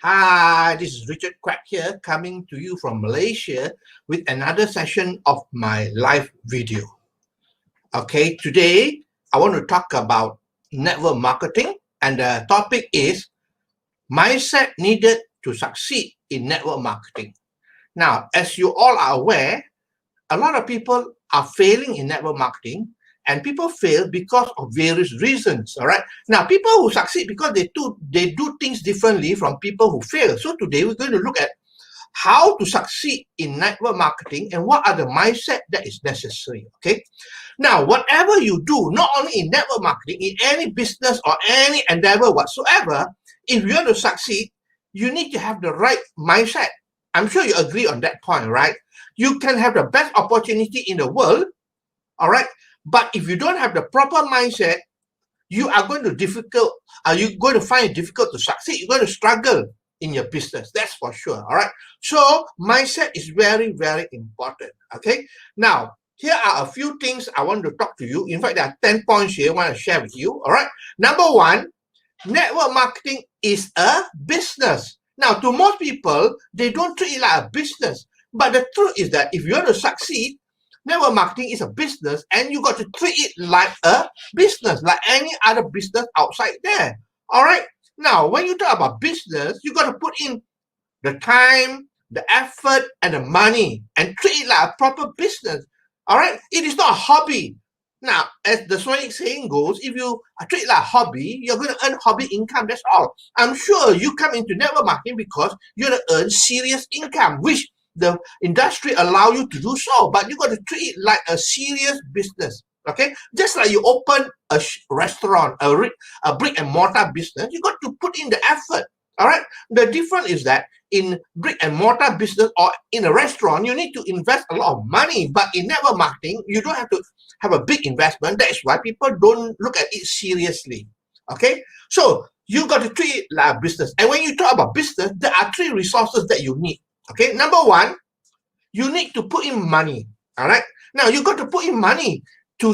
Hi, this is Richard Quack here, coming to you from Malaysia with another session of my live video. Okay, today I want to talk about network marketing, and the topic is mindset needed to succeed in network marketing. Now, as you all are aware, a lot of people are failing in network marketing, and people fail because of various reasons. All right. Now, people who succeed because they do things differently from people who fail. So today we're going to look at how to succeed in network marketing and what are the mindset that is necessary. Okay. Now, whatever you do, not only in network marketing, in any business or any endeavor whatsoever, if you want to succeed, you need to have the right mindset. I'm sure you agree on that point, right? You can have the best opportunity in the world, all right? But if you don't have the proper mindset, you are going to find it difficult to succeed. You're going to struggle in your business. That's for sure, all right? So mindset is very, very important, okay? Now, here are a few things I want to talk to you. In fact, there are 10 points here I want to share with you, all right? Number one, network marketing is a business. Now, to most people, they don't treat it like a business. But the truth is that if you want to succeed, network marketing is a business, and you got to treat it like a business, like any other business outside there. All right? Now, when you talk about business, you got to put in the time, the effort, and the money, and treat it like a proper business. All right? It is not a hobby. Now, as the saying goes, if you treat it like a hobby, you're going to earn hobby income. That's all. I'm sure you come into network marketing because you're going to earn serious income, which the industry allow you to do so. But you got to treat it like a serious business. Okay, just like you open a restaurant, a brick and mortar business, you got to put in the effort. All right. The difference is that in brick and mortar business or in a restaurant, you need to invest a lot of money. But in network marketing, you don't have to have a big investment. That's why people don't look at it seriously. Okay. So you got to treat it like a business. And when you talk about business, there are three resources that you need. Okay. Number one, you need to put in money. All right. Now you got to put in money to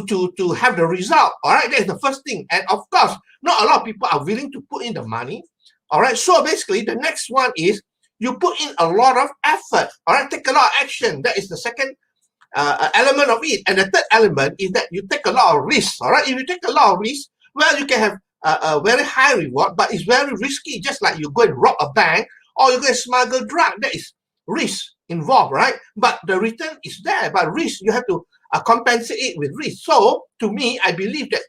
have the result. All right. That's the first thing. And of course, not a lot of people are willing to put in the money. All right. So basically, the next one is you put in a lot of effort. All right. Take a lot of action. That is the second element of it. And the third element is that you take a lot of risks. All right. If you take a lot of risks, well, you can have a very high reward, but it's very risky. Just like you go and rob a bank or you go and smuggle drug. That is risk involved, right? But the return is there. But risk, you have to compensate it with risk. So to me, I believe that,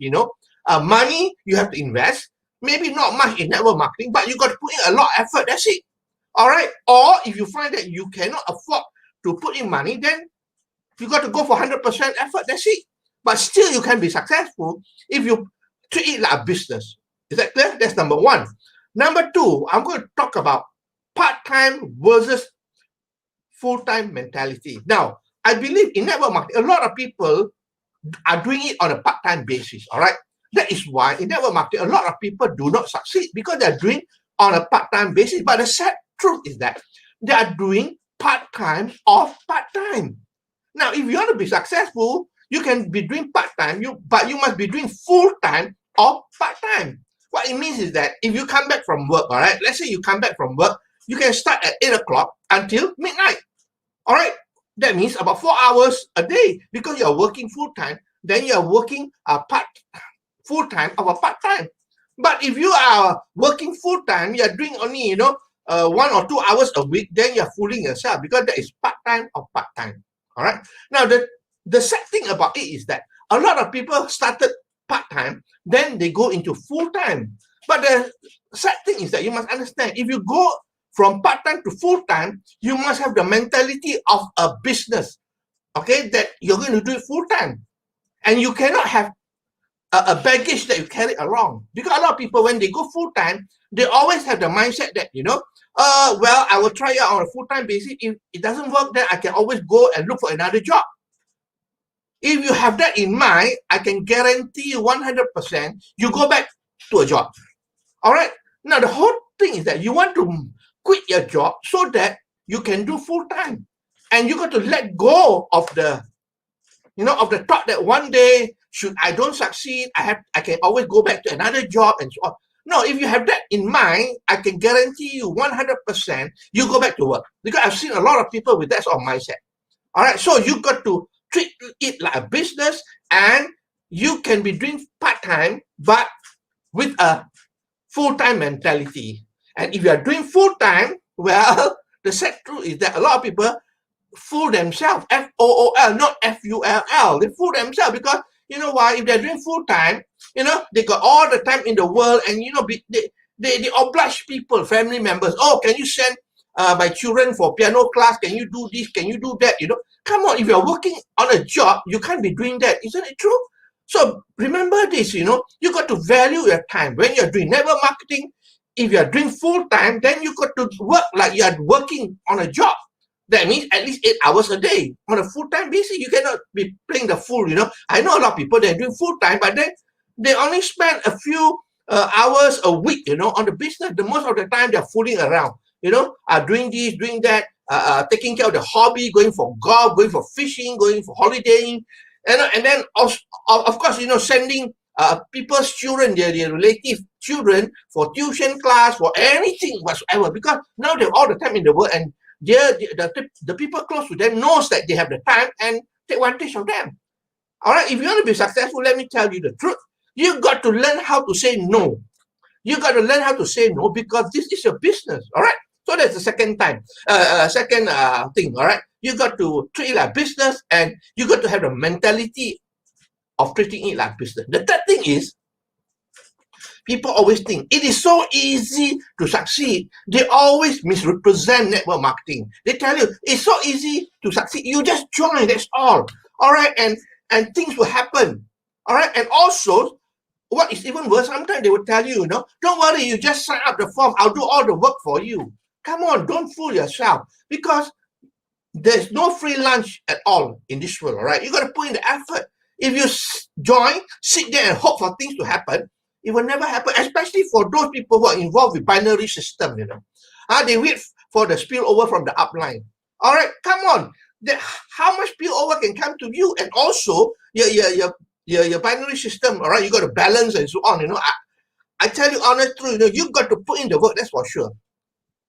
money you have to invest. Maybe not much in network marketing, but you got to put in a lot of effort. That's it. All right. Or if you find that you cannot afford to put in money, then you got to go for 100% effort. That's it. But still, you can be successful if you treat it like a business. Is that clear? That's number one. Number two, I'm going to talk about part-time versus full-time mentality. Now, I believe in network marketing, a lot of people are doing it on a part-time basis. All right. That is why in network marketing, a lot of people do not succeed because they're doing on a part-time basis. But the sad truth is that they are doing part-time or part-time. Now, if you want to be successful, you can be doing part-time, but you must be doing full-time or part-time. What it means is that if you come back from work, all right, let's say you come back from work, you can start at 8 o'clock until midnight. All right. That means about 4 hours a day because you're working full-time. Then you're working full-time or part-time. But if you are working full-time, you're doing only, 1 or 2 hours a week, then you're fooling yourself because that is part-time or part-time. All right. Now, the sad thing about it is that a lot of people started part-time, then they go into full-time. But the sad thing is that you must understand, if you go from part-time to full-time, you must have the mentality of a business, okay, that you're going to do it full-time. And you cannot have a baggage that you carry along. Because a lot of people, when they go full-time, they always have the mindset that, well, I will try it on a full-time basis. If it doesn't work, then I can always go and look for another job. If you have that in mind, I can guarantee you 100% you go back to a job. All right. Now, the whole thing is that you want to quit your job so that you can do full-time. And you got to let go of the thought that one day, should I don't succeed, I can always go back to another job and so on. No, if you have that in mind, I can guarantee you 100% you go back to work. Because I've seen a lot of people with that sort of mindset. All right, so you got to treat it like a business, and you can be doing part-time, but with a full-time mentality. And if you are doing full-time, well, the sad truth is that a lot of people fool themselves, F-O-O-L, not F-U-L-L. They fool themselves because, you know why? If they're doing full-time, you know, they got all the time in the world, and, you know, they oblige people, family members. Oh, can you send my children for piano class? Can you do this? Can you do that? You know, come on, if you're working on a job, you can't be doing that. Isn't it true? So remember this, you know, you got to value your time. When you're doing network marketing, if you're doing full-time, then you got to work like you're working on a job. That means at least 8 hours a day on a full-time basis. You cannot be playing the fool, you know. I know a lot of people, they're doing full-time, but then they only spend a few hours a week, you know, on the business. The most of the time, they're fooling around, you know, doing this, doing that, taking care of the hobby, going for golf, going for fishing, going for holidaying, and then, of course, you know, sending people's children, their relative children, for tuition class, for anything whatsoever, because now they're all the time in the world, and the people close to them knows that they have the time and take advantage of them. All right, if you want to be successful, let me tell you the truth. You got to learn how to say no. You got to learn how to say no, because this is your business. All right. So that's the second thing. All right. You got to treat it like business, and you got to have the mentality of treating it like business. The third thing is, people always think it is so easy to succeed. They always misrepresent network marketing. They tell you it's so easy to succeed. You just join, that's all. All right, and things will happen. All right, and also, what is even worse, sometimes they will tell you, you know, don't worry, you just sign up the form. I'll do all the work for you. Come on, don't fool yourself, because there's no free lunch at all in this world. All right, you got to put in the effort. If you join, sit there and hope for things to happen, it will never happen, especially for those people who are involved with binary system, you know. They wait for the spillover from the upline. All right, come on. How much spillover can come to you? And also, your binary system, all right, you got to balance and so on, you know. I tell you honestly, you know, you got to put in the work, that's for sure.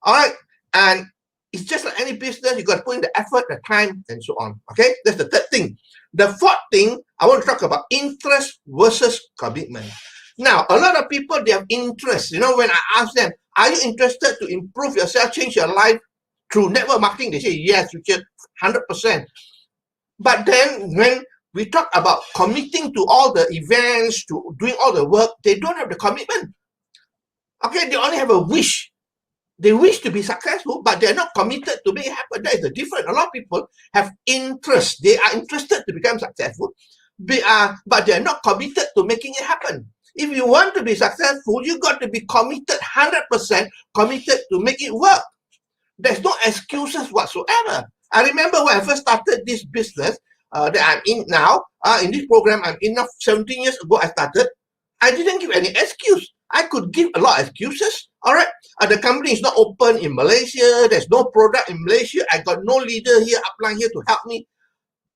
All right, and it's just like any business, you got to put in the effort, the time, and so on. Okay, that's the third thing. The fourth thing, I want to talk about interest versus commitment. Now, a lot of people, they have interest. You know, when I ask them, are you interested to improve yourself, change your life through network marketing? They say, yes, Richard, 100%. But then when we talk about committing to all the events, to doing all the work, they don't have the commitment. Okay, they only have a wish. They wish to be successful, but they're not committed to make it happen. That is the difference. A lot of people have interest. They are interested to become successful, but they're not committed to making it happen. If you want to be successful, you got to be committed, 100% committed to make it work. There's no excuses whatsoever. I remember when I first started this business that I'm in now, in this program I'm in now, 17 years ago I started, I didn't give any excuse. I could give a lot of excuses. All right, the company is not open in Malaysia. There's no product in Malaysia. I got no leader here, upline here to help me.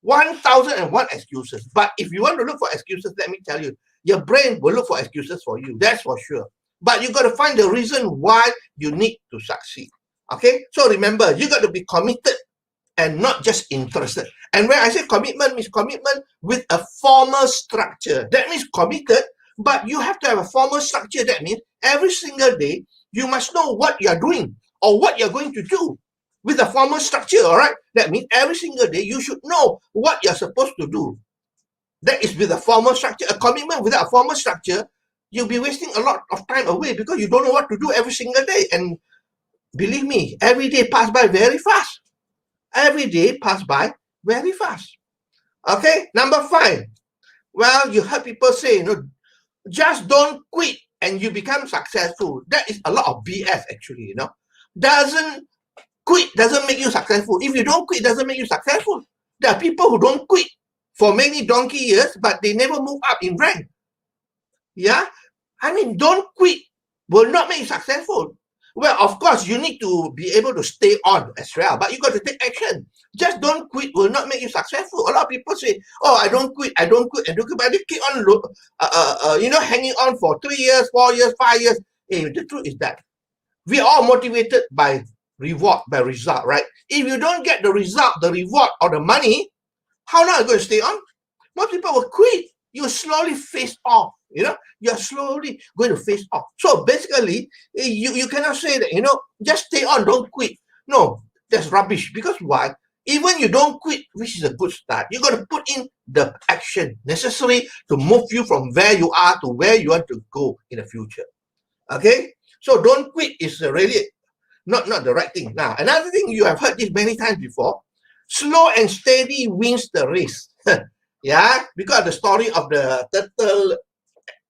1,001 excuses. But if you want to look for excuses, let me tell you, your brain will look for excuses for you. That's for sure. But you got to find the reason why you need to succeed. Okay? So remember, you got to be committed and not just interested. And when I say commitment, means commitment with a formal structure. That means committed, but you have to have a formal structure. That means every single day, you must know what you're doing or what you're going to do with a formal structure, all right? That means every single day, you should know what you're supposed to do. That is with a formal structure. A commitment without a formal structure, you'll be wasting a lot of time away because you don't know what to do every single day. And believe me, every day pass by very fast. Every day pass by very fast. Okay, number 5. Well, you heard people say, you know, just don't quit and you become successful. That is a lot of BS actually, you know. Quit doesn't make you successful. If you don't quit, doesn't make you successful. There are people who don't quit for many donkey years, but they never move up in rank. Yeah? I mean, don't quit will not make you successful. Well, of course, you need to be able to stay on as well, but you got to take action. Just don't quit will not make you successful. A lot of people say, oh, I don't quit, but they keep on, hanging on for 3 years, 4 years, 5 years. The truth is that we are all motivated by reward, by result, right? If you don't get the result, the reward, or the money, how long are you going to stay on? Most people will quit. You slowly phase off. You're slowly going to phase off. So basically, you cannot say that, just stay on, don't quit. No, that's rubbish. Because why? Even you don't quit, which is a good start, you got to put in the action necessary to move you from where you are to where you want to go in the future. Okay? So don't quit is really not the right thing. Now, another thing, you have heard this many times before, slow and steady wins the race. Yeah, because the story of the turtle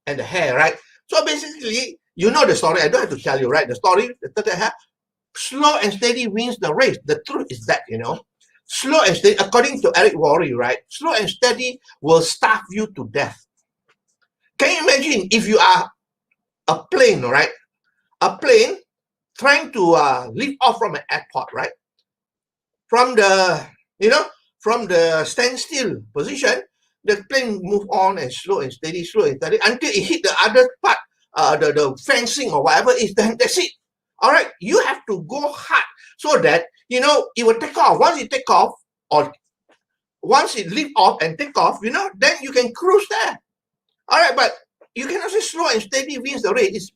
and the hare, right? So basically, you know the story. I don't have to tell you, right? The story, the turtle and hare, slow and steady wins the race. The truth is that, slow and steady, according to Eric Worre, right? Slow and steady will starve you to death. Can you imagine if you are a plane, right? A plane trying to lift off from an airport, right? From the, from the standstill position, the plane move on and slow and steady until it hit the other part, the fencing or whatever is, then that's it. All right, you have to go hard so that, it will take off. Once it take off, or once it lift off and take off, then you can cruise there. All right, but you cannot say slow and steady wins the race. It's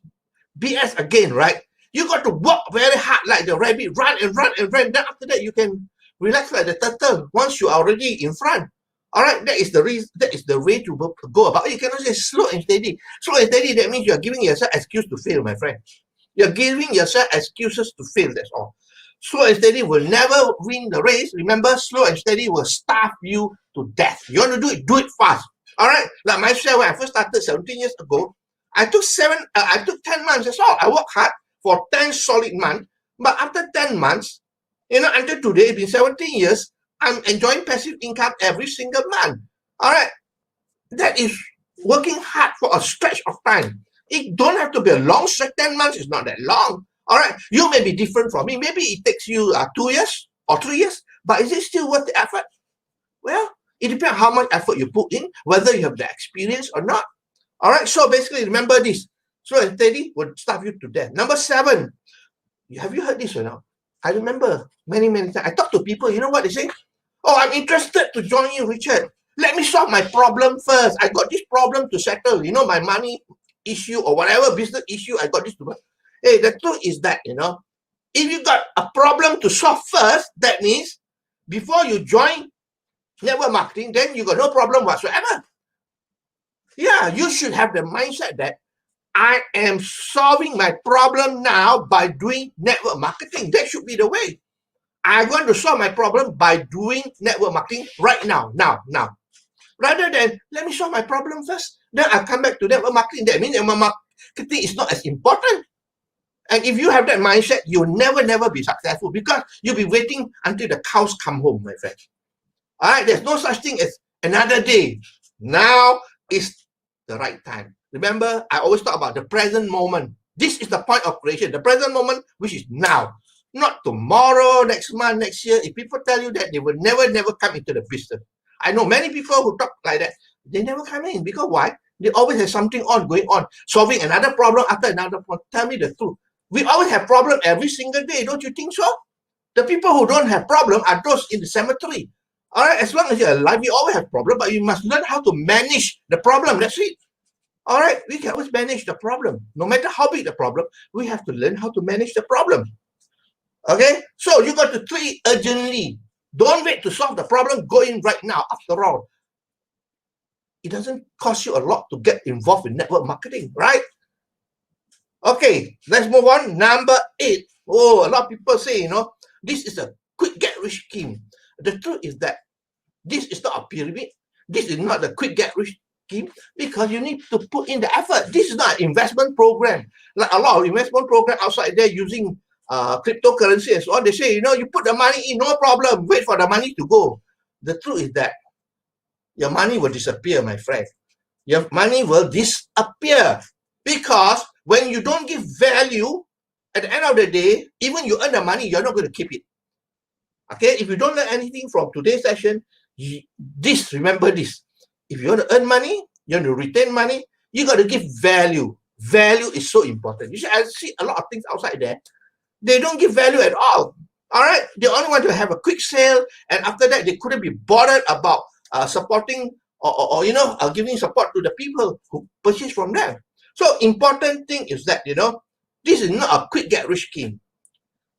BS again, right? You got to work very hard like the rabbit, run and run and run. Then after that, you can relax like the turtle once you are already in front. All right, that is the reason. That is the way to go about it. You cannot say slow and steady. Slow and steady, that means you are giving yourself excuse to fail, my friend. You're giving yourself excuses to fail, that's all. Slow and steady will never win the race. Remember, slow and steady will starve you to death. You want to do it fast. All right, like myself, when I first started 17 years ago, I took 10 months, that's all. I worked hard for 10 solid months. But after 10 months, until today, it's been 17 years, I'm enjoying passive income every single month. All right, that is working hard for a stretch of time. It don't have to be a long stretch. 10 months is not that long. All right, you may be different from me. Maybe it takes you 2 years or 3 years, but is it still worth the effort? Well, it depends on how much effort you put in, whether you have the experience or not. All right, so basically remember this. Slow and steady will starve you to death. Number 7, have you heard this or not? I remember many times. I talk to people, you know what they say? Oh, I'm interested to join you, Richard. Let me solve my problem first. I got this problem to settle. My money issue or whatever business issue, I got this to. Hey, the truth is that, if you got a problem to solve first, that means before you join network marketing, then you got no problem whatsoever. Yeah, you should have the mindset that I am solving my problem now by doing network marketing. That should be the way. I'm going to solve my problem by doing network marketing right now. Rather than, let me solve my problem first, then I'll come back to network marketing. That means network marketing is not as important. And if you have that mindset, you'll never be successful because you'll be waiting until the cows come home, my friend. All right, there's no such thing as another day. Now is the right time. Remember, I always talk about the present moment. This is the point of creation, the present moment, which is now. Not tomorrow, next month, next year. If people tell you that, they will never come into the business. I know many people who talk like that. They never come in. Because why? They always have something going on. Solving another problem after another problem. Tell me the truth. We always have problems every single day. Don't you think so? The people who don't have problems are those in the cemetery. All right, as long as you're alive, we always have problems, but you must learn how to manage the problem. That's it. All right, we can always manage the problem. No matter how big the problem, we have to learn how to manage the problem. Okay, so you got to treat it urgently. Don't wait to solve the problem. Go in right now. After all, it doesn't cost you a lot to get involved in network marketing, right? Okay, let's move on. Number 8. Oh, a lot of people say, this is a quick get rich scheme. The truth is that this is not a pyramid. This is not a quick get rich scheme because you need to put in the effort. This is not an investment program. Like a lot of investment program outside there using cryptocurrency and so on. They say, you put the money in, no problem. Wait for the money to go. The truth is that your money will disappear, my friend. Your money will disappear because when you don't give value, at the end of the day, even you earn the money, you're not going to keep it. Okay, if you don't learn anything from today's session, remember this. If you want to earn money, you want to retain money, you got to give value. value is so important. You see, I see a lot of things outside there. They don't give value at all. All right, they only want to have a quick sale, and after that, they couldn't be bothered about supporting or giving support to the people who purchase from them. So important thing is that this is not a quick get rich scheme.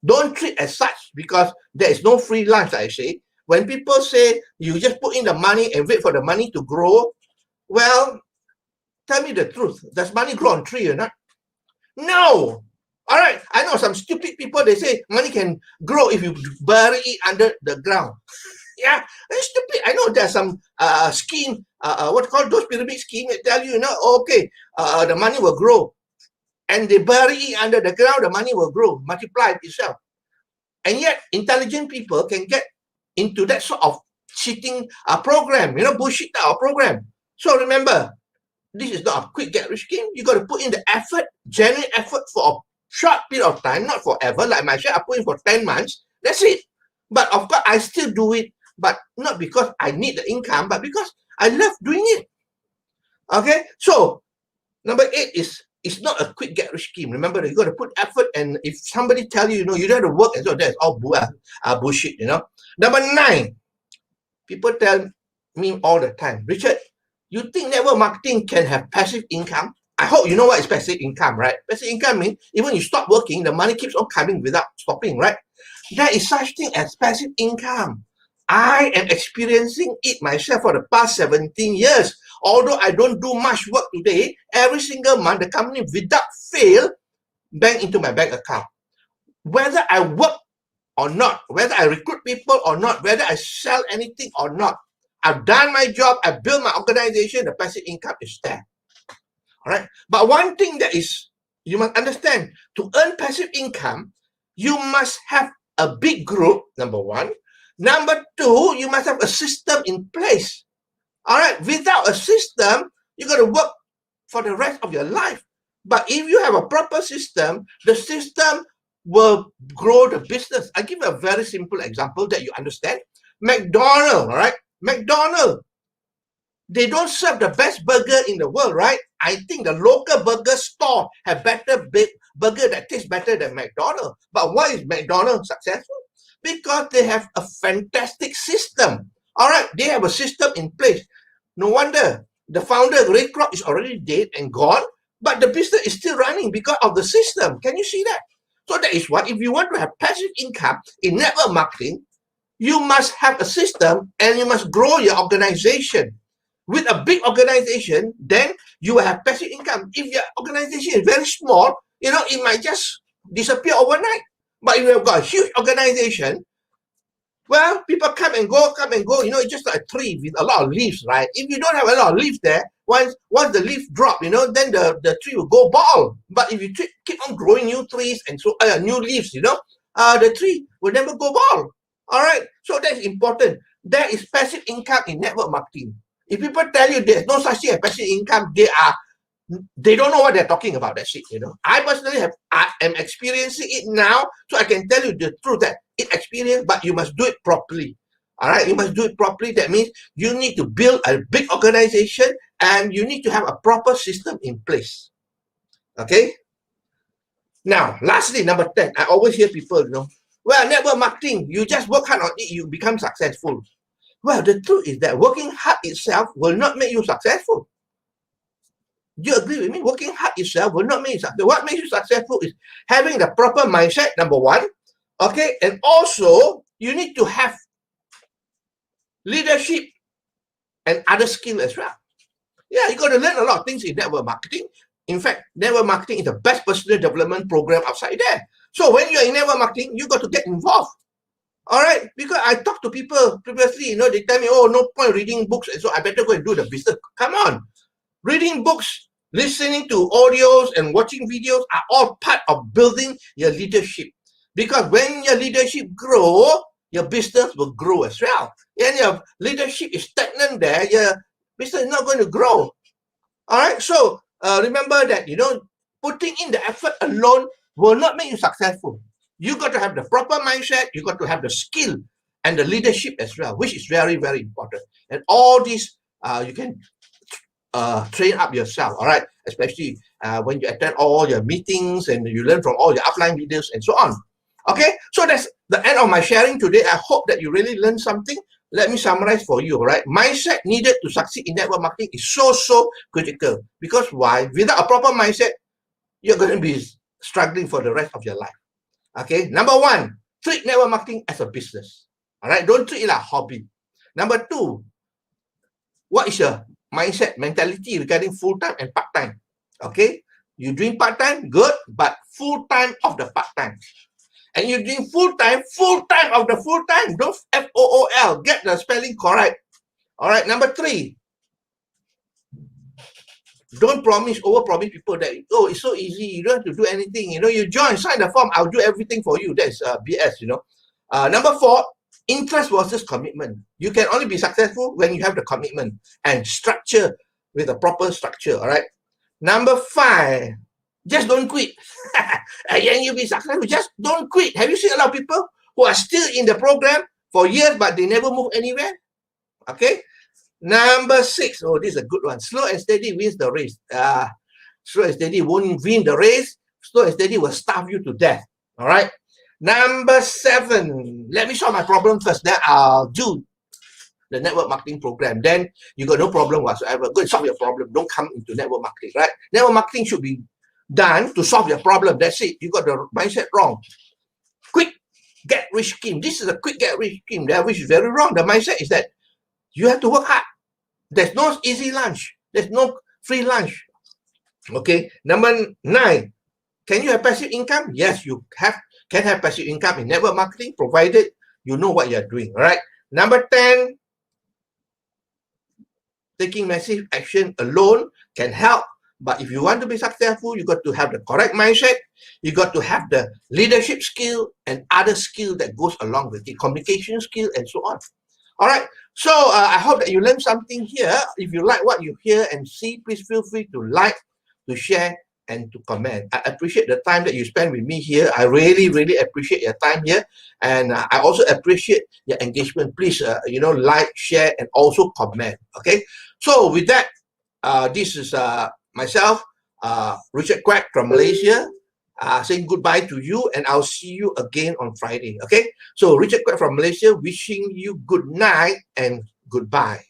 Don't treat as such, because there is no free lunch. I say, when people say you just put in the money and wait for the money to grow, well, tell me the truth. Does money grow on tree or not? No. All right, I know some stupid people, they say money can grow if you bury it under the ground. Yeah, it's stupid. I know there's some scheme, what called those pyramid scheme that tell you, okay, the money will grow. And they bury it under the ground, the money will grow, multiply itself. And yet, intelligent people can get into that sort of cheating program, bullshit program. So remember, this is not a quick get rich scheme. You got to put in the effort, genuine effort for a short period of time, not forever. Like myself, I put in for 10 months. That's it. But of course, I still do it, but not because I need the income, but because I love doing it. Okay, so number 8 is, it's not a quick get rich scheme. Remember, you got to put effort, and if somebody tell you, you don't have to work, and so that's all bullshit. Number 9, people tell me all the time, Richard, you think network marketing can have passive income? I hope you know what is passive income, right? Passive income means even you stop working, the money keeps on coming without stopping, right? There is such thing as passive income. I am experiencing it myself for the past 17 years. Although I don't do much work today, every single month, the company without fail bank into my bank account. Whether I work or not, whether I recruit people or not, whether I sell anything or not, I've done my job, I built my organization, the passive income is there. All right. But one thing that is, you must understand, to earn passive income, you must have a big group, number 1. Number 2, you must have a system in place. All right. Without a system, you got to work for the rest of your life. But if you have a proper system, the system will grow the business. I'll give you a very simple example that you understand. McDonald's, all right? McDonald's, they don't serve the best burger in the world, right? I think the local burger store have better burger that tastes better than McDonald's. But why is McDonald's successful? Because they have a fantastic system. All right, they have a system in place. No wonder the founder, Ray Kroc, is already dead and gone, but the business is still running because of the system. Can you see that? So that is why if you want to have passive income in network marketing, you must have a system and you must grow your organization. With a big organization, then you will have passive income. If your organization is very small, it might just disappear overnight. But if you have got a huge organization, well, people come and go, it's just like a tree with a lot of leaves, right? If you don't have a lot of leaves there, once the leaf drop, then the tree will go bald. But if you keep on growing new trees and so new leaves, the tree will never go bald. All right, so that's important. There is passive income in network marketing. If people tell you there's no such thing as passive income, they don't know what they're talking about. That shit, I personally I am experiencing it now, so I can tell you the truth that it experience, but you must do it properly. All right, you must do it properly. That means you need to build a big organization and you need to have a proper system in place. Okay. Now, lastly, number 10, I always hear people, well, network marketing, you just work hard on it, you become successful. Well, the truth is that working hard itself will not make you successful. Do you agree with me? Working hard itself will not make you successful. What makes you successful is having the proper mindset, number 1. Okay, and also you need to have leadership and other skills as well. Yeah, you got to learn a lot of things in network marketing. In fact, network marketing is the best personal development program outside there. So when you're in network marketing, you got to get involved. All right, because I talked to people previously, they tell me, oh, no point reading books, and so I better go and do the business. Come on, reading books, listening to audios, and watching videos are all part of building your leadership. Because when your leadership grow, your business will grow as well. And your leadership is stagnant there, your business is not going to grow. All right, so remember that, putting in the effort alone will not make you successful. You got to have the proper mindset, you got to have the skill and the leadership as well, which is very, very important. And all these you can train up yourself, all right? Especially when you attend all your meetings and you learn from all your upline videos and so on. Okay, so that's the end of my sharing today. I hope that you really learned something. Let me summarize for you, all right? Mindset needed to succeed in network marketing is so critical. Because why? Without a proper mindset, you're going to be struggling for the rest of your life. Okay, number one, treat network marketing as a business. All right, don't treat it like a hobby. Number two, what is your mindset, mentality regarding full-time and part-time? Okay, you're doing part-time, good, but full-time of the part-time. And you're doing full-time of the full-time. Don't FOOL, get the spelling correct. All right, number three, don't over-promise people that, oh, it's so easy, you don't have to do anything. You know, you join, sign the form, I'll do everything for you. That's BS, you know. Number four, interest versus commitment. You can only be successful when you have the commitment and structure with a proper structure, all right? Number five, just don't quit. And you'll be successful. Just don't quit. Have you seen a lot of people who are still in the program for years, but they never move anywhere? Okay. Number six, oh, this is a good one. Slow and steady wins the race. Slow and steady won't win the race. Slow and steady will starve you to death. All right. Number seven, let me solve my problem first. Then I'll do the network marketing program. Then you got no problem whatsoever. Go and solve your problem. Don't come into network marketing, right? Network marketing should be done to solve your problem. That's it. You got the mindset wrong. Quick get rich scheme. This is a quick get rich scheme there, which is very wrong. The mindset is that you have to work hard. There's no easy lunch. There's no free lunch. Okay. Number nine, can you have passive income? Yes, you can have passive income in network marketing, provided you know what you're doing. All right. Number 10, taking massive action alone can help. But if you want to be successful, you got to have the correct mindset. You got to have the leadership skill and other skill that goes along with it, communication skill and so on. All right. So I hope that you learned something here. If you like what you hear and see, please feel free to like, to share, and to comment. I appreciate the time that you spend with me here. I really appreciate your time here. And I also appreciate your engagement. Please, like, share, and also comment. Okay. So with that, this is myself, Richard Quek from Malaysia, saying goodbye to you, and I'll see you again on Friday. Okay. So Richard Quek from Malaysia, wishing you good night and goodbye.